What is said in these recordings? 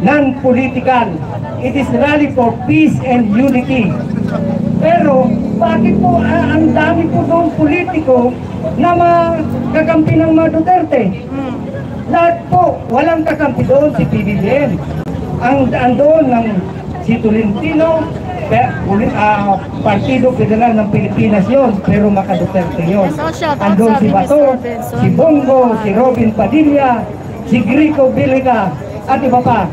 non-political. It is rally for peace and unity. Pero bakit po ang dami po doon politiko na kakampi ng mga Duterte? Lahat po, walang kakampi doon si PBBM. Ang doon ng si Tolentino, Partido Federal ng Pilipinas yon, pero maka-Duterte yun. Andun si Bato, si Bongo, si Robin Padilla, si Grico Biliga, at iba pa.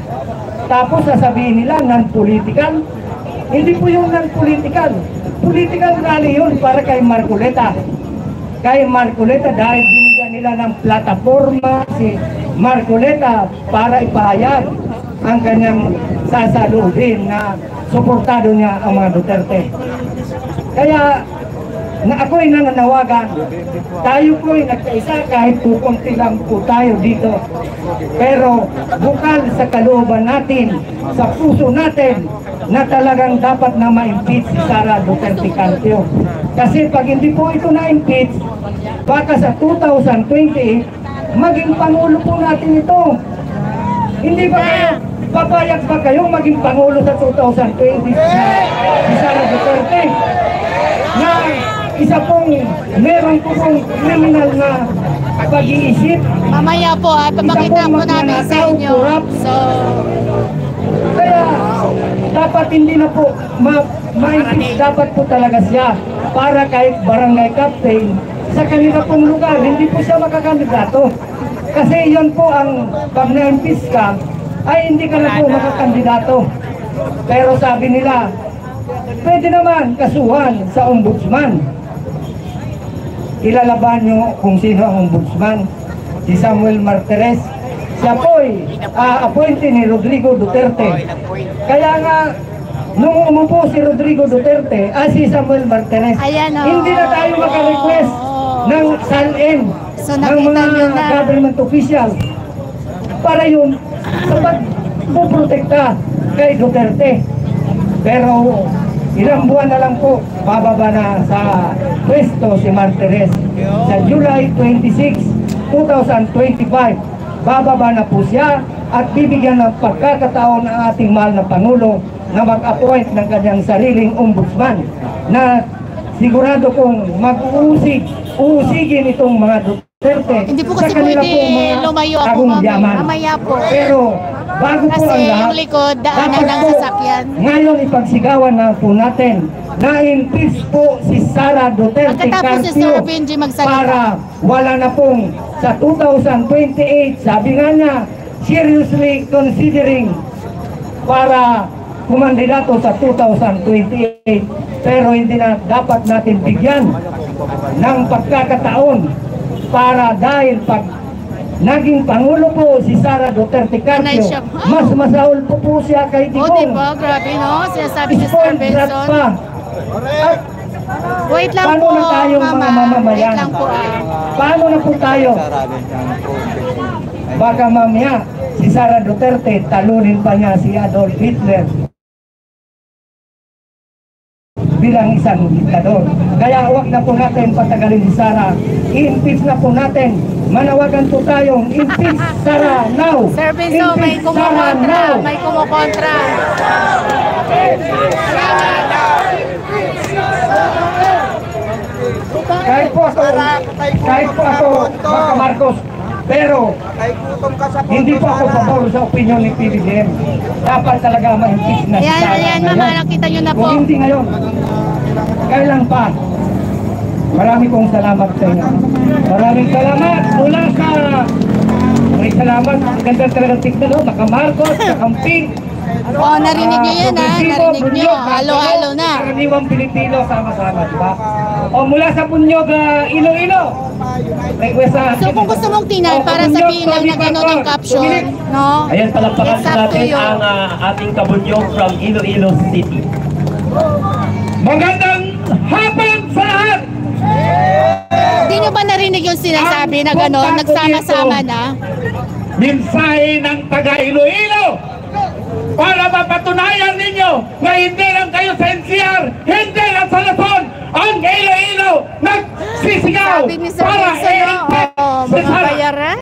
Tapos sasabihin nila non-political. Hindi po yung non-political. Political rally yun para kay Marcoleta. Kay Marcoleta dahil binigyan nila ng plataforma si Marcoleta para ipahayag ang kanyang sasalubin na suportado niya ang mga Duterte. Kaya ako'y nananawagan, tayo po'y nagkaisa kahit po konti lang po tayo dito. Pero bukal sa kalooban natin, sa puso natin, na talagang dapat na ma-impeach si Sara Duterte Carpio. Kasi pag hindi po ito na-impeach, baka sa 2028, maging Pangulo po natin ito. Hindi ba kayo, papayag ba kayo maging Pangulo sa 2020 si Sara Duterte? Na isa pong meron po pong criminal na pag-iisip. Mamaya po, papakita po namin sa inyo. So, kaya dapat hindi na po ma-impeach, dapat po talaga siya para kahit barangay captain sa kanila pong lugar, hindi po siya makakandidato. Kasi yun po ang pag na-impeach ka, ay hindi ka na po makakandidato. Pero sabi nila, pwede naman kasuhan sa ombudsman. Ilalaban nyo kung sino ang ombudsman. Si Samuel Martires. Siya po'y appointee ni Rodrigo Duterte. Kaya nga, nung umupo si Rodrigo Duterte, si Samuel Martires, hindi na tayo maka-request ng SALN, ng mga government official. Para yun, sapat puprotekta kay Duterte. Pero ilang buwan na lang po, bababa na sa pwesto si Martires. Sa July 26, 2025, bababa na po siya at bibigyan ng pagkakataon ng ating mahal na Pangulo na mag-appoint ng kanyang sariling ombudsman na sigurado kong mag-uusigin itong mga Duterte. Hindi po kasi pwede lumayo ako mamaya po. Pero bago po ang lahat, yung likod, daanan ng sasakyan. Ngayon ipagsigawan na po natin na impeach po si Sara Duterte Carpio para wala na pong sa 2028, sabi nga niya, seriously considering para kumandidato sa 2028. Pero hindi na dapat natin bigyan ng pagkakataon para dahil pag naging Pangulo po si Sara Duterte Carpio, mas masaul po siya kay Digong. O diba, grabe no, sinasabi ni Sir Benson. At wait lang paano po, na tayong mga mamamayan? Wait lang po. Paano na po tayo? Baka mamaya si Sara Duterte talunin pa niya si Adolf Hitler bilang isang diktador. Kaya huwag na po natin patagalin si Sara. I-impeach na po natin. Manawagan po tayong impeach Sara now. Sir Benson, may kumukontra. May kumukontra. Kahit po ako, Baka Marcos, pero hindi po ako pabor sa opinion ni PBBM. Dapat talaga ma-impeach na si Sara. Ayan, mama, nakita nyo na po. Kung hindi ngayon, kailan pa? Marami pong salamat sa inyo. Maraming salamat mula sa may salamat. Ganda talagang tignan, no? Baka Marcos, Kamping. Narinig nyo yan, narinig nyo. Halo-halo na. Karaniwang Pilipino, sama-sama, diba? Mula sa Punyog, Iloilo. So kung gusto mong tingnan para sabihin lang na gano'n ang caption, no? Ayan, palakpakan natin ang ating kabunyog from Iloilo City. Magandang hapon sa lahat! Hindi nyo ba narinig yung sinasabi na gano'n, nagsama-sama na? Mensahe ng taga Iloilo para mapatunayan ninyo na hindi lang kayo sa NCR, hindi lang sa Luzon, ang Iloilo nagsisigaw Sabi ni Sir para Benson, i-impeach si mga Sara. bayaran.